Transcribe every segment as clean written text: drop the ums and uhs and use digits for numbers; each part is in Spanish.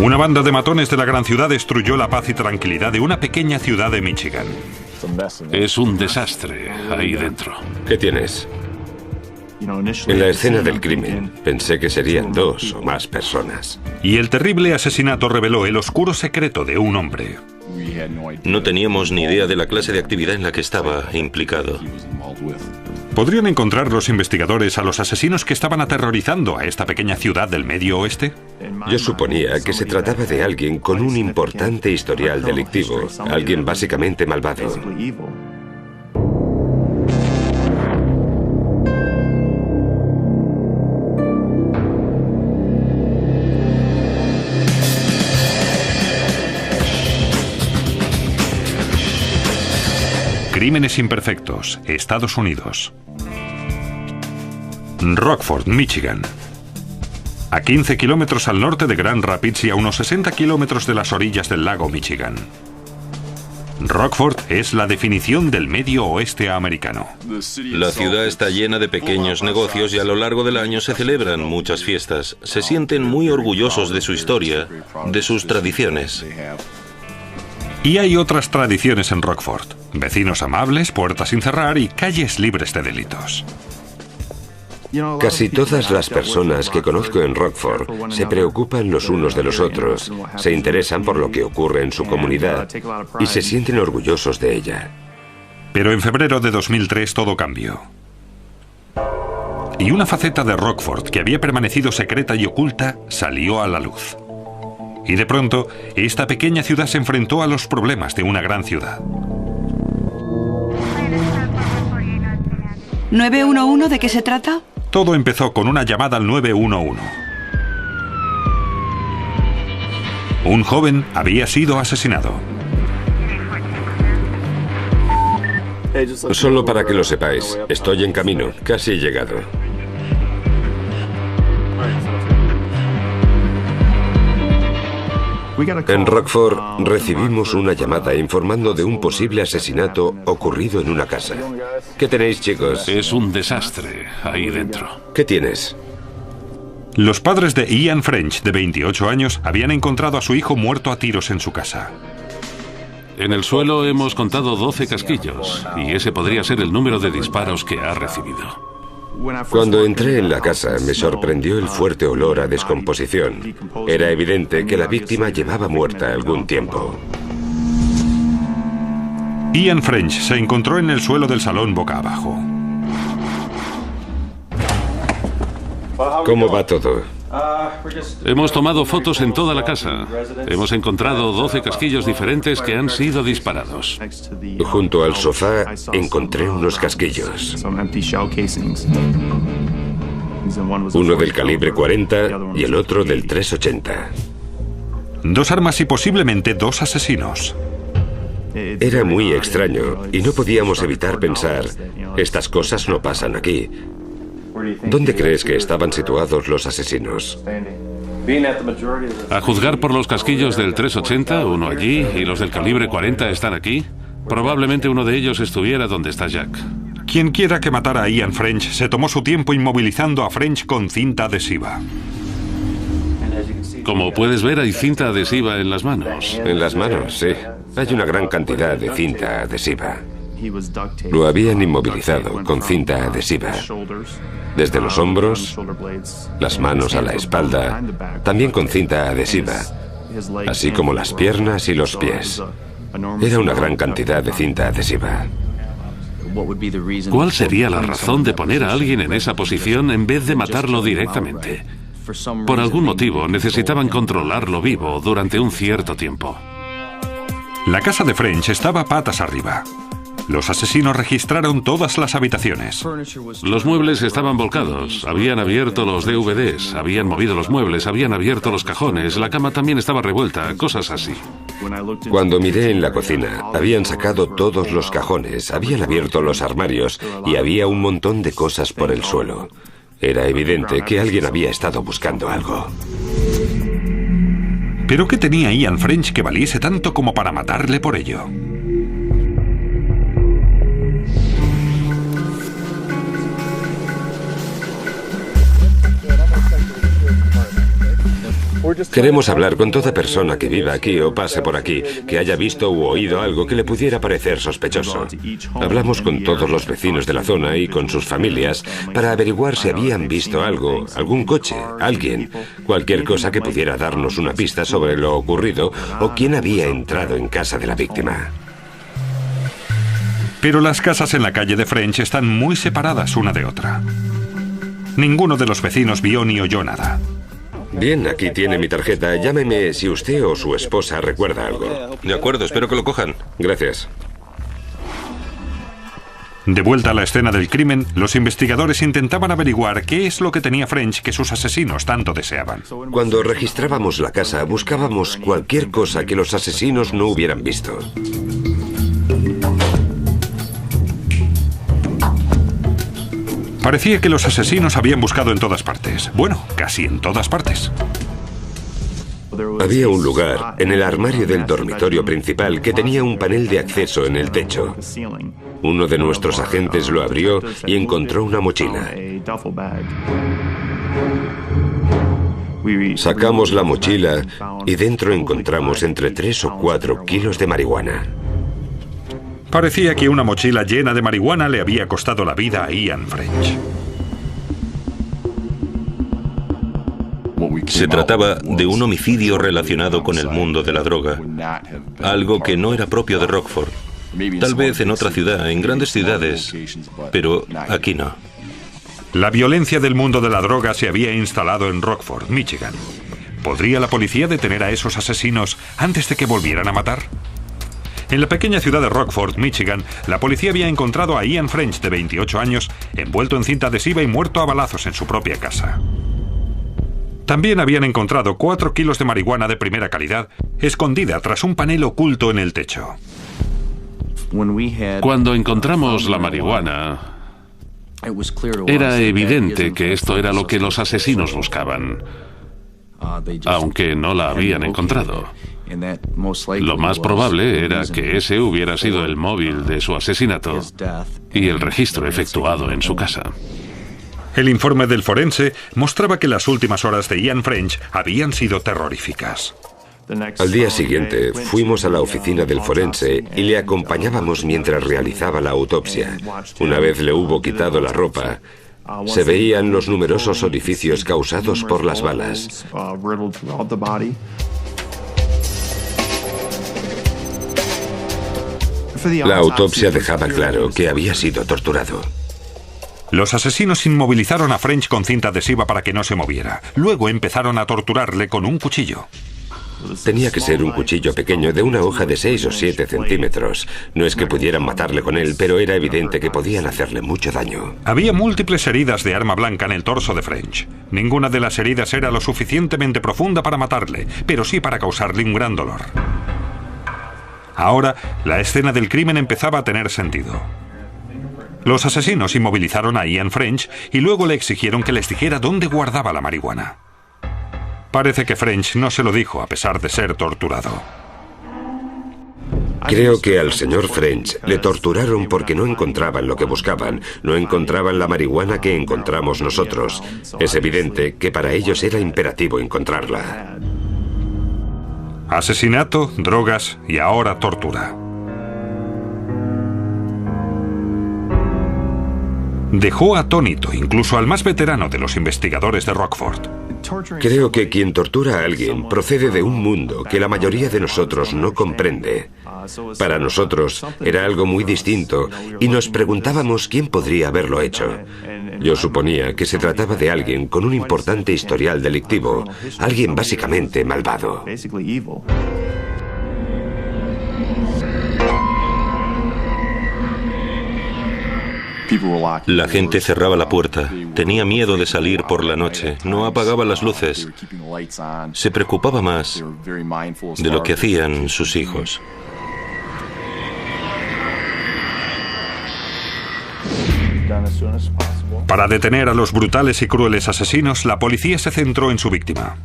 Una banda de matones de la gran ciudad destruyó la paz y tranquilidad de una pequeña ciudad de Michigan. Es un desastre ahí dentro. ¿Qué tienes? En la escena del crimen, pensé que serían 2 o más personas. Y el terrible asesinato reveló el oscuro secreto de un hombre. No teníamos ni idea de la clase de actividad en la que estaba implicado. ¿Podrían encontrar los investigadores a los asesinos que estaban aterrorizando a esta pequeña ciudad del Medio Oeste? Yo suponía que se trataba de alguien con un importante historial delictivo, alguien básicamente malvado. Crímenes imperfectos, Estados Unidos. Rockford, Michigan. A 15 kilómetros al norte de Grand Rapids y a unos 60 kilómetros de las orillas del lago Michigan. Rockford es la definición del medio oeste americano. La ciudad está llena de pequeños negocios y a lo largo del año se celebran muchas fiestas. Se sienten muy orgullosos de su historia, de sus tradiciones. Y hay otras tradiciones en Rockford. Vecinos amables, puertas sin cerrar y calles libres de delitos. Casi todas las personas que conozco en Rockford se preocupan los unos de los otros, se interesan por lo que ocurre en su comunidad y se sienten orgullosos de ella. Pero en febrero de 2003 todo cambió. Y una faceta de Rockford que había permanecido secreta y oculta salió a la luz. Y de pronto, esta pequeña ciudad se enfrentó a los problemas de una gran ciudad. ¿911 de qué se trata? Todo empezó con una llamada al 911. Un joven había sido asesinado. Solo para que lo sepáis, estoy en camino, casi he llegado. En Rockford recibimos una llamada informando de un posible asesinato ocurrido en una casa. ¿Qué tenéis, chicos? Es un desastre ahí dentro. ¿Qué tienes? Los padres de Ian French, de 28 años, habían encontrado a su hijo muerto a tiros en su casa. En el suelo hemos contado 12 casquillos, y ese podría ser el número de disparos que ha recibido. Cuando entré en la casa me sorprendió el fuerte olor a descomposición. Era evidente que la víctima llevaba muerta algún tiempo. Ian French se encontró en el suelo del salón boca abajo. ¿Cómo va todo? Hemos tomado fotos en toda la casa. Hemos encontrado 12 casquillos diferentes que han sido disparados. Junto al sofá encontré unos casquillos. Uno del calibre 40 y el otro del 380. 2 armas y posiblemente 2 asesinos. Era muy extraño y no podíamos evitar pensar, estas cosas no pasan aquí. ¿Dónde crees que estaban situados los asesinos? A juzgar por los casquillos del 380, uno allí, y los del calibre 40 están aquí, probablemente uno de ellos estuviera donde está Jack. Quien quiera que matara a Ian French se tomó su tiempo inmovilizando a French con cinta adhesiva. Como puedes ver, hay cinta adhesiva en las manos. En las manos, sí. Hay una gran cantidad de cinta adhesiva. Lo habían inmovilizado con cinta adhesiva. Desde los hombros, las manos a la espalda, también con cinta adhesiva, así como las piernas y los pies. Era una gran cantidad de cinta adhesiva. ¿Cuál sería la razón de poner a alguien en esa posición en vez de matarlo directamente? Por algún motivo necesitaban controlarlo vivo durante un cierto tiempo. La casa de French estaba patas arriba. Los asesinos registraron todas las habitaciones. Los muebles estaban volcados, habían abierto los DVDs, habían movido los muebles, habían abierto los cajones, la cama también estaba revuelta, cosas así. Cuando miré en la cocina, habían sacado todos los cajones, habían abierto los armarios y había un montón de cosas por el suelo. Era evidente que alguien había estado buscando algo. ¿Pero qué tenía Ian French que valiese tanto como para matarle por ello? Queremos hablar con toda persona que viva aquí o pase por aquí, que haya visto u oído algo que le pudiera parecer sospechoso. Hablamos con todos los vecinos de la zona y con sus familias para averiguar si habían visto algo, algún coche, alguien, cualquier cosa que pudiera darnos una pista sobre lo ocurrido o quién había entrado en casa de la víctima. Pero las casas en la calle de French están muy separadas una de otra. Ninguno de los vecinos vio ni oyó nada. Bien, aquí tiene mi tarjeta. Llámeme si usted o su esposa recuerda algo. De acuerdo, espero que lo cojan. Gracias. De vuelta a la escena del crimen, los investigadores intentaban averiguar qué es lo que tenía French que sus asesinos tanto deseaban. Cuando registrábamos la casa, buscábamos cualquier cosa que los asesinos no hubieran visto. Parecía que los asesinos habían buscado en todas partes. Bueno, casi en todas partes. Había un lugar en el armario del dormitorio principal que tenía un panel de acceso en el techo. Uno de nuestros agentes lo abrió y encontró una mochila. Sacamos la mochila y dentro encontramos entre 3 o 4 kilos de marihuana. Parecía que una mochila llena de marihuana le había costado la vida a Ian French. Se trataba de un homicidio relacionado con el mundo de la droga, algo que no era propio de Rockford. Tal vez en otra ciudad, en grandes ciudades, pero aquí no. La violencia del mundo de la droga se había instalado en Rockford, Michigan. ¿Podría la policía detener a esos asesinos antes de que volvieran a matar? En la pequeña ciudad de Rockford, Michigan, la policía había encontrado a Ian French, de 28 años, envuelto en cinta adhesiva y muerto a balazos en su propia casa. También habían encontrado 4 kilos de marihuana de primera calidad, escondida tras un panel oculto en el techo. Cuando encontramos la marihuana, era evidente que esto era lo que los asesinos buscaban, aunque no la habían encontrado. Lo más probable era que ese hubiera sido el móvil de su asesinato y el registro efectuado en su casa. El informe del forense mostraba que las últimas horas de Ian French habían sido terroríficas. Al día siguiente fuimos a la oficina del forense y le acompañábamos mientras realizaba la autopsia. Una vez le hubo quitado la ropa, se veían los numerosos orificios causados por las balas. La autopsia dejaba claro que había sido torturado. Los asesinos inmovilizaron a French con cinta adhesiva para que no se moviera. Luego empezaron a torturarle con un cuchillo. Tenía que ser un cuchillo pequeño de una hoja de 6 o 7 centímetros. No es que pudieran matarle con él, pero era evidente que podían hacerle mucho daño. Había múltiples heridas de arma blanca en el torso de French. Ninguna de las heridas era lo suficientemente profunda para matarle, pero sí para causarle un gran dolor. Ahora, la escena del crimen empezaba a tener sentido. Los asesinos inmovilizaron a Ian French y luego le exigieron que les dijera dónde guardaba la marihuana. Parece que French no se lo dijo a pesar de ser torturado. Creo que al señor French le torturaron porque no encontraban lo que buscaban, no encontraban la marihuana que encontramos nosotros. Es evidente que para ellos era imperativo encontrarla. Asesinato, drogas y ahora tortura. Dejó atónito incluso al más veterano de los investigadores de Rockford. Creo que quien tortura a alguien procede de un mundo que la mayoría de nosotros no comprende. Para nosotros era algo muy distinto y nos preguntábamos quién podría haberlo hecho. Yo suponía que se trataba de alguien con un importante historial delictivo, alguien básicamente malvado. La gente cerraba la puerta, tenía miedo de salir por la noche, no apagaba las luces, se preocupaba más de lo que hacían sus hijos. Para detener a los brutales y crueles asesinos, la policía se centró en su víctima.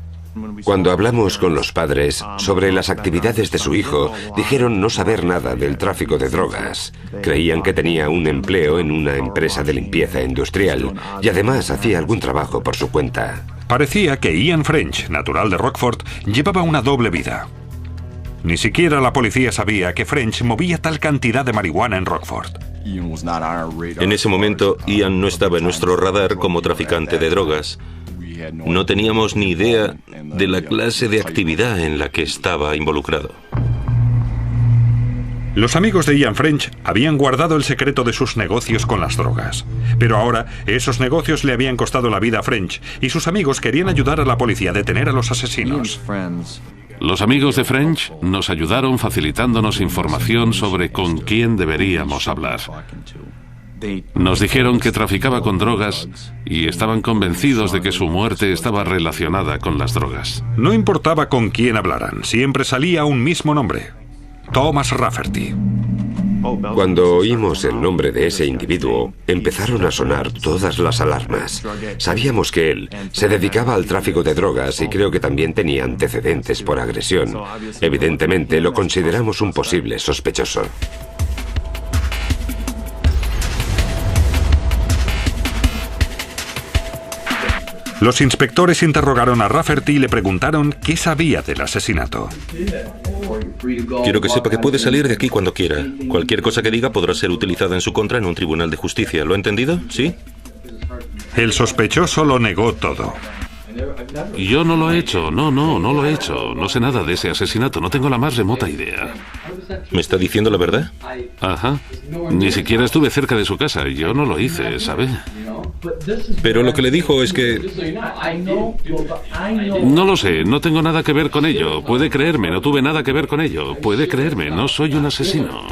Cuando hablamos con los padres sobre las actividades de su hijo, dijeron no saber nada del tráfico de drogas. Creían que tenía un empleo en una empresa de limpieza industrial y además hacía algún trabajo por su cuenta. Parecía que Ian French, natural de Rockford, llevaba una doble vida. Ni siquiera la policía sabía que French movía tal cantidad de marihuana en Rockford. En ese momento, Ian no estaba en nuestro radar como traficante de drogas. No teníamos ni idea de la clase de actividad en la que estaba involucrado. Los amigos de Ian French habían guardado el secreto de sus negocios con las drogas. Pero ahora, esos negocios le habían costado la vida a French y sus amigos querían ayudar a la policía a detener a los asesinos. Los amigos de French nos ayudaron facilitándonos información sobre con quién deberíamos hablar. Nos dijeron que traficaba con drogas y estaban convencidos de que su muerte estaba relacionada con las drogas. No importaba con quién hablaran, siempre salía un mismo nombre: Thomas Rafferty. Cuando oímos el nombre de ese individuo, empezaron a sonar todas las alarmas. Sabíamos que él se dedicaba al tráfico de drogas y creo que también tenía antecedentes por agresión. Evidentemente, lo consideramos un posible sospechoso. Los inspectores interrogaron a Rafferty y le preguntaron qué sabía del asesinato. Quiero que sepa que puede salir de aquí cuando quiera. Cualquier cosa que diga podrá ser utilizada en su contra en un tribunal de justicia. ¿Lo ha entendido? ¿Sí? El sospechoso lo negó todo. Yo no lo he hecho, no lo he hecho. No sé nada de ese asesinato, no tengo la más remota idea. ¿Me está diciendo la verdad? Ajá. Ni siquiera estuve cerca de su casa, yo no lo hice, ¿sabe? Pero lo que le dijo es que... No lo sé, no tengo nada que ver con ello. Puede creerme, no tuve nada que ver con ello. Puede creerme, no soy un asesino.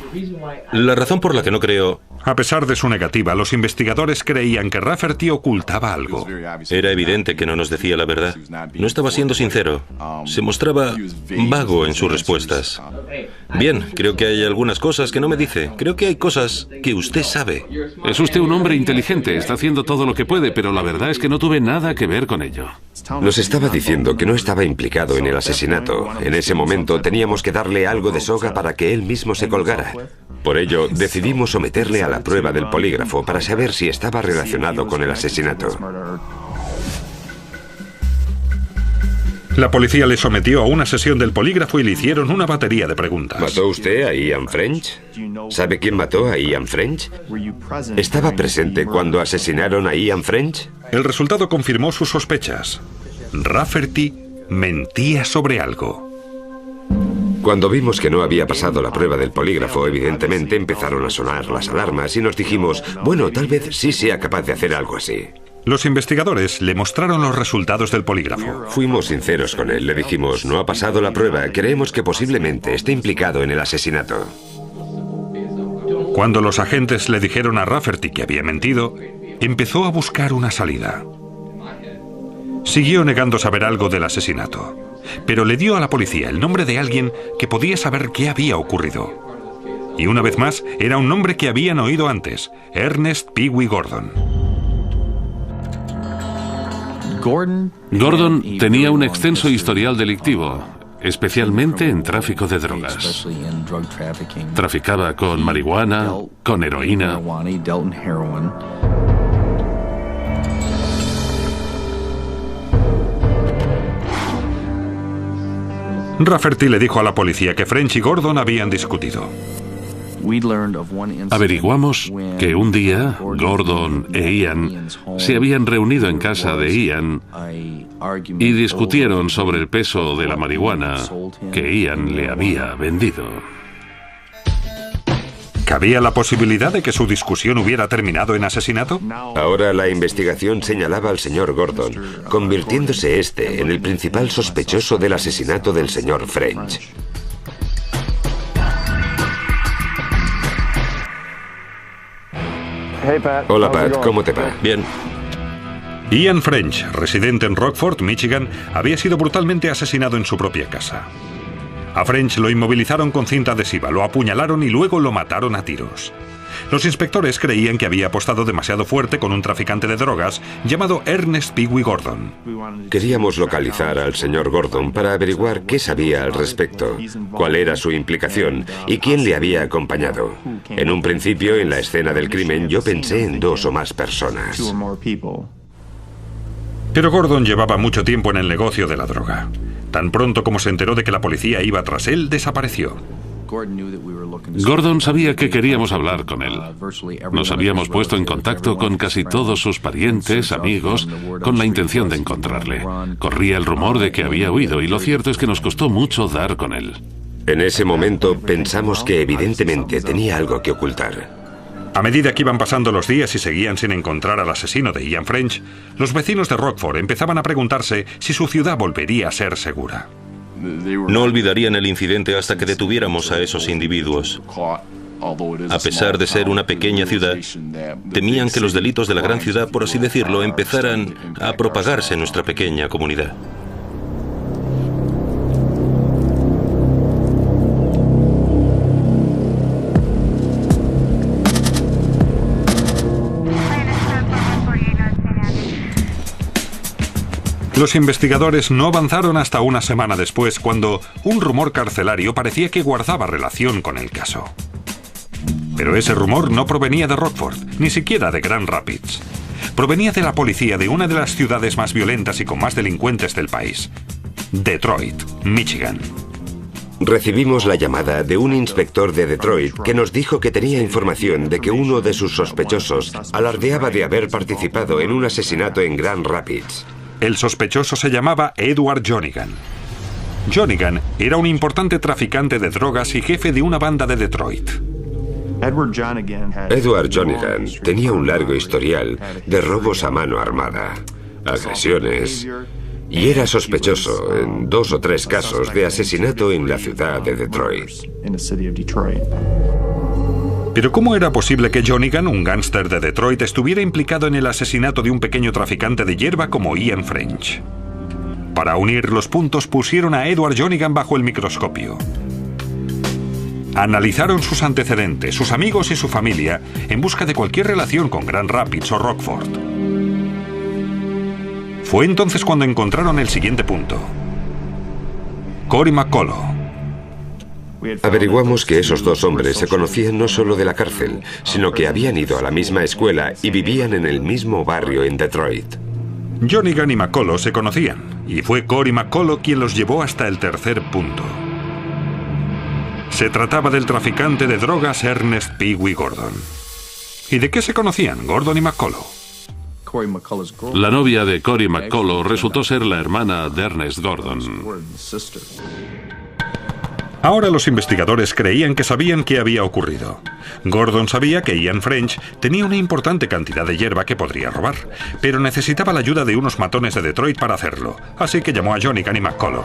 La razón por la que no creo... A pesar de su negativa, los investigadores creían que Rafferty ocultaba algo. Era evidente que no nos decía la verdad. No estaba siendo sincero. Se mostraba vago en sus respuestas. Bien, creo que hay algunas cosas que no me dice. Creo que hay cosas que usted sabe. Es usted un hombre inteligente, está haciendo todo lo que puede, pero la verdad es que no tuve nada que ver con ello. Nos estaba diciendo que no estaba implicado en el asesinato. En ese momento teníamos que darle algo de soga para que él mismo se colgara. Por ello, decidimos someterle a la prueba del polígrafo para saber si estaba relacionado con el asesinato. La policía le sometió a una sesión del polígrafo y le hicieron una batería de preguntas. ¿Mató usted a Ian French? ¿Sabe quién mató a Ian French? ¿Estaba presente cuando asesinaron a Ian French? El resultado confirmó sus sospechas. Rafferty mentía sobre algo. Cuando vimos que no había pasado la prueba del polígrafo, evidentemente empezaron a sonar las alarmas y nos dijimos, bueno, tal vez sí sea capaz de hacer algo así. Los investigadores le mostraron los resultados del polígrafo. Fuimos sinceros con él, le dijimos, no ha pasado la prueba, creemos que posiblemente esté implicado en el asesinato. Cuando los agentes le dijeron a Rafferty que había mentido, empezó a buscar una salida. Siguió negando saber algo del asesinato, pero le dio a la policía el nombre de alguien que podía saber qué había ocurrido. Y una vez más, era un nombre que habían oído antes, Ernest Pee-wee Gordon. Gordon tenía un extenso historial delictivo, especialmente en tráfico de drogas. Traficaba con marihuana, con heroína. Rafferty le dijo a la policía que French y Gordon habían discutido. Averiguamos que un día Gordon e Ian se habían reunido en casa de Ian y discutieron sobre el peso de la marihuana que Ian le había vendido. ¿Cabía la posibilidad de que su discusión hubiera terminado en asesinato? Ahora la investigación señalaba al señor Gordon, convirtiéndose este en el principal sospechoso del asesinato del señor French. Hola, Pat, ¿cómo te va? Bien. Ian French, residente en Rockford, Michigan, había sido brutalmente asesinado en su propia casa. A French lo inmovilizaron con cinta adhesiva, lo apuñalaron y luego lo mataron a tiros. Los inspectores creían que había apostado demasiado fuerte con un traficante de drogas llamado Ernest Pee-wee Gordon. Queríamos localizar al señor Gordon para averiguar qué sabía al respecto, cuál era su implicación y quién le había acompañado. En un principio, en la escena del crimen, yo pensé en 2 o más personas. Pero Gordon llevaba mucho tiempo en el negocio de la droga. Tan pronto como se enteró de que la policía iba tras él, desapareció. Gordon sabía que queríamos hablar con él. Nos habíamos puesto en contacto con casi todos sus parientes, amigos, con la intención de encontrarle. Corría el rumor de que había huido y lo cierto es que nos costó mucho dar con él. En ese momento pensamos que evidentemente tenía algo que ocultar. A medida que iban pasando los días y seguían sin encontrar al asesino de Ian French, los vecinos de Rockford empezaban a preguntarse si su ciudad volvería a ser segura. No olvidarían el incidente hasta que detuviéramos a esos individuos. A pesar de ser una pequeña ciudad, temían que los delitos de la gran ciudad, por así decirlo, empezaran a propagarse en nuestra pequeña comunidad. Los investigadores no avanzaron hasta una semana después, cuando un rumor carcelario parecía que guardaba relación con el caso. Pero ese rumor no provenía de Rockford, ni siquiera de Grand Rapids. Provenía de la policía de una de las ciudades más violentas y con más delincuentes del país: Detroit, Michigan. Recibimos la llamada de un inspector de Detroit que nos dijo que tenía información de que uno de sus sospechosos alardeaba de haber participado en un asesinato en Grand Rapids. El sospechoso se llamaba Edward Jonigan. Jonigan era un importante traficante de drogas y jefe de una banda de Detroit. Edward Jonigan tenía un largo historial de robos a mano armada, agresiones, y era sospechoso en 2 o 3 casos de asesinato en la ciudad de Detroit. Pero ¿cómo era posible que Jonigan, un gángster de Detroit, estuviera implicado en el asesinato de un pequeño traficante de hierba como Ian French? Para unir los puntos, pusieron a Edward Jonigan bajo el microscopio. Analizaron sus antecedentes, sus amigos y su familia en busca de cualquier relación con Grand Rapids o Rockford. Fue entonces cuando encontraron el siguiente punto: Cory McCullough. Averiguamos que esos 2 hombres se conocían no solo de la cárcel, sino que habían ido a la misma escuela y vivían en el mismo barrio en Detroit. Jonigan y McCullough se conocían, y fue Cory McCullough quien los llevó hasta el tercer punto. Se trataba del traficante de drogas Ernest Pee Wee Gordon. ¿Y de qué se conocían Gordon y McCullough? La novia de Cory McCullough resultó ser la hermana de Ernest Gordon. Ahora los investigadores creían que sabían qué había ocurrido. Gordon sabía que Ian French tenía una importante cantidad de hierba que podría robar, pero necesitaba la ayuda de unos matones de Detroit para hacerlo, así que llamó a Jonigan y McCullough.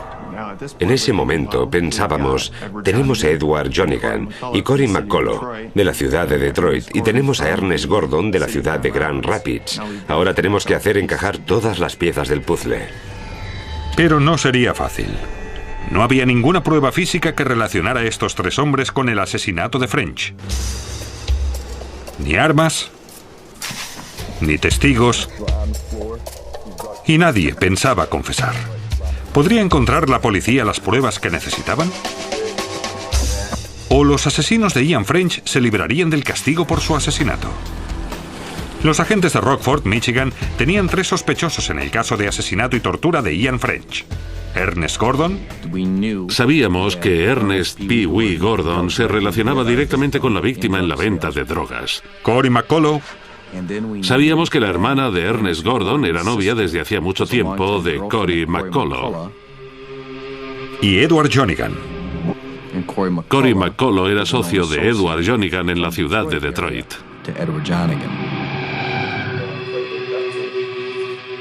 En ese momento pensábamos, tenemos a Edward Jonigan y Cory McCullough de la ciudad de Detroit y tenemos a Ernest Gordon de la ciudad de Grand Rapids. Ahora tenemos que hacer encajar todas las piezas del puzzle. Pero no sería fácil. No había ninguna prueba física que relacionara a estos 3 hombres con el asesinato de French. Ni armas, ni testigos, y nadie pensaba confesar. ¿Podría encontrar la policía las pruebas que necesitaban? ¿O los asesinos de Ian French se librarían del castigo por su asesinato? Los agentes de Rockford, Michigan, tenían 3 sospechosos en el caso de asesinato y tortura de Ian French: Ernest Gordon. Sabíamos que Ernest Pee Wee Gordon se relacionaba directamente con la víctima en la venta de drogas. Cory McCullough. Sabíamos que la hermana de Ernest Gordon era novia desde hacía mucho tiempo de Cory McCullough. Y Edward Jonigan. Cory McCullough era socio de Edward Jonigan en la ciudad de Detroit.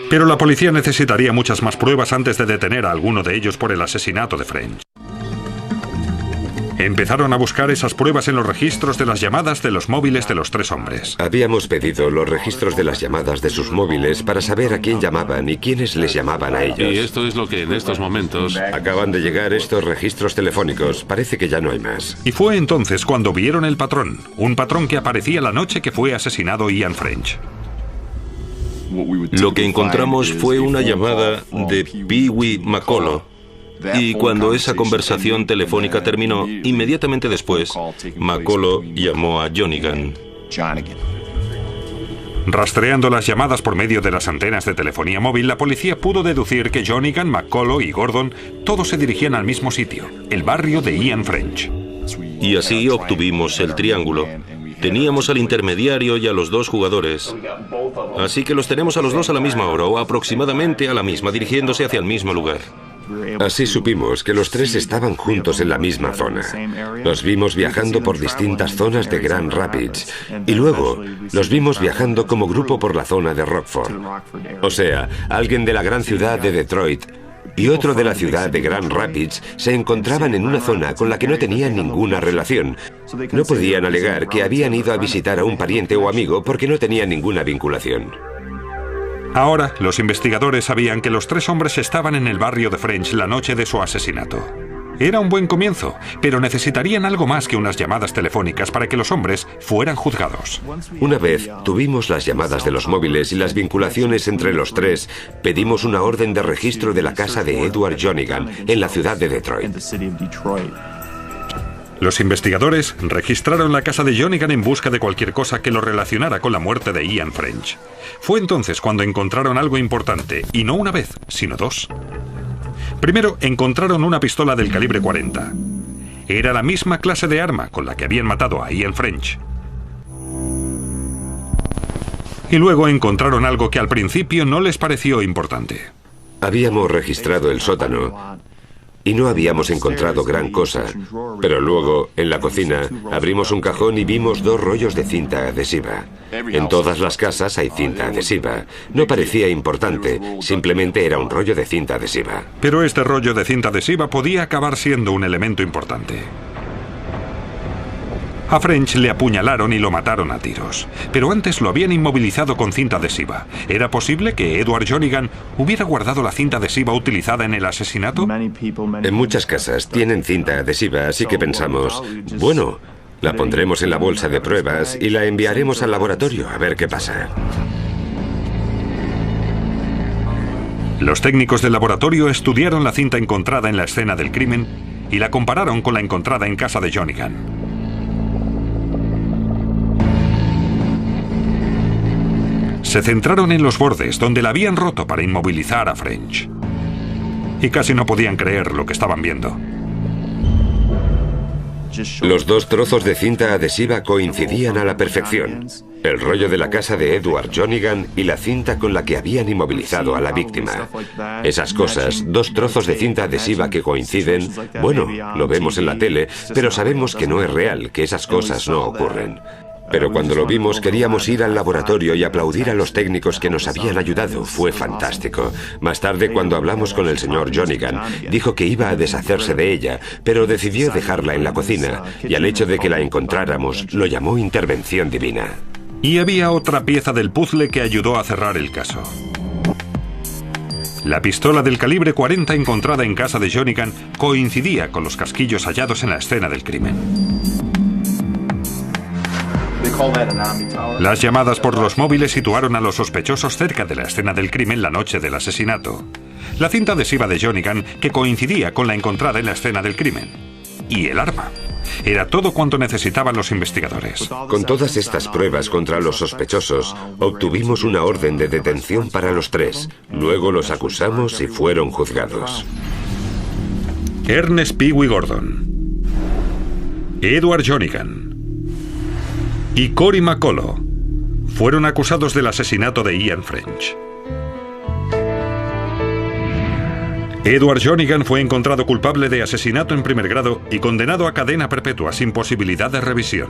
Pero la policía necesitaría muchas más pruebas antes de detener a alguno de ellos por el asesinato de French. Empezaron a buscar esas pruebas en los registros de las llamadas de los móviles de los 3 hombres. Habíamos pedido los registros de las llamadas de sus móviles para saber a quién llamaban y quiénes les llamaban a ellos. Y esto es lo que en estos momentos... Acaban de llegar estos registros telefónicos. Parece que ya no hay más. Y fue entonces cuando vieron el patrón. Un patrón que aparecía la noche que fue asesinado Ian French. Lo que encontramos fue una llamada de Pee Wee McCullough. Y cuando esa conversación telefónica terminó, inmediatamente después, McCullough llamó a Jonigan. Rastreando las llamadas por medio de las antenas de telefonía móvil, la policía pudo deducir que Jonigan, McCullough y Gordon todos se dirigían al mismo sitio, el barrio de Ian French. Y así obtuvimos el triángulo. Teníamos al intermediario y a los dos jugadores. Así que los tenemos a los dos a la misma hora, o aproximadamente a la misma, dirigiéndose hacia el mismo lugar. Así supimos que los tres estaban juntos en la misma zona. Los vimos viajando por distintas zonas de Grand Rapids y luego los vimos viajando como grupo por la zona de Rockford. O sea, alguien de la gran ciudad de Detroit y otro de la ciudad de Grand Rapids se encontraban en una zona con la que no tenían ninguna relación. No podían alegar que habían ido a visitar a un pariente o amigo porque no tenían ninguna vinculación. Ahora, los investigadores sabían que los tres hombres estaban en el barrio de French la noche de su asesinato. Era un buen comienzo, pero necesitarían algo más que unas llamadas telefónicas para que los hombres fueran juzgados. Una vez tuvimos las llamadas de los móviles y las vinculaciones entre los tres, pedimos una orden de registro de la casa de Edward Jonigan en la ciudad de Detroit. Los investigadores registraron la casa de Jonigan en busca de cualquier cosa que lo relacionara con la muerte de Ian French. Fue entonces cuando encontraron algo importante, y no una vez, sino dos. Primero, encontraron una pistola del calibre 40. Era la misma clase de arma con la que habían matado a Ian French. Y luego encontraron algo que al principio no les pareció importante. Habíamos registrado el sótano y no habíamos encontrado gran cosa, pero luego, en la cocina, abrimos un cajón y vimos 2 rollos de cinta adhesiva. En todas las casas hay cinta adhesiva. No parecía importante, simplemente era un rollo de cinta adhesiva. Pero este rollo de cinta adhesiva podía acabar siendo un elemento importante. A French le apuñalaron y lo mataron a tiros, pero antes lo habían inmovilizado con cinta adhesiva. ¿Era posible que Edward Jonigan hubiera guardado la cinta adhesiva utilizada en el asesinato? En muchas casas tienen cinta adhesiva, así que pensamos, bueno, la pondremos en la bolsa de pruebas y la enviaremos al laboratorio a ver qué pasa. Los técnicos del laboratorio estudiaron la cinta encontrada en la escena del crimen y la compararon con la encontrada en casa de Jonigan. Se centraron en los bordes donde la habían roto para inmovilizar a French. Y casi no podían creer lo que estaban viendo. Los 2 trozos de cinta adhesiva coincidían a la perfección. El rollo de la casa de Edward Jonigan y la cinta con la que habían inmovilizado a la víctima. Esas cosas, 2 trozos de cinta adhesiva que coinciden, bueno, lo vemos en la tele, pero sabemos que no es real, que esas cosas no ocurren. Pero cuando lo vimos queríamos ir al laboratorio y aplaudir a los técnicos que nos habían ayudado. Fue fantástico. Más tarde, cuando hablamos con el señor Jonigan, dijo que iba a deshacerse de ella, pero decidió dejarla en la cocina, y al hecho de que la encontráramos lo llamó intervención divina. Y había otra pieza del puzzle que ayudó a cerrar el caso. La pistola del calibre 40 encontrada en casa de Jonigan coincidía con los casquillos hallados en la escena del crimen. Las llamadas por los móviles situaron a los sospechosos cerca de la escena del crimen la noche del asesinato. La cinta adhesiva de Jonigan, que coincidía con la encontrada en la escena del crimen. Y el arma. Era todo cuanto necesitaban los investigadores. Con todas estas pruebas contra los sospechosos, obtuvimos una orden de detención para los 3. Luego los acusamos y fueron juzgados. Ernest Pee Wee Gordon, Edward Jonigan y Cory McCullough fueron acusados del asesinato de Ian French. Edward Jonigan fue encontrado culpable de asesinato en primer grado y condenado a cadena perpetua sin posibilidad de revisión.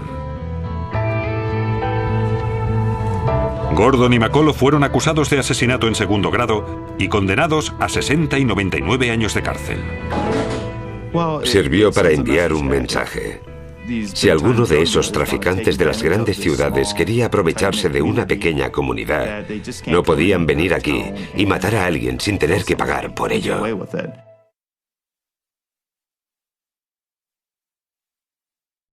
Gordon y McCullough fueron acusados de asesinato en segundo grado y condenados a 60 y 99 años de cárcel. Sirvió para enviar un mensaje. Si alguno de esos traficantes de las grandes ciudades quería aprovecharse de una pequeña comunidad, no podían venir aquí y matar a alguien sin tener que pagar por ello.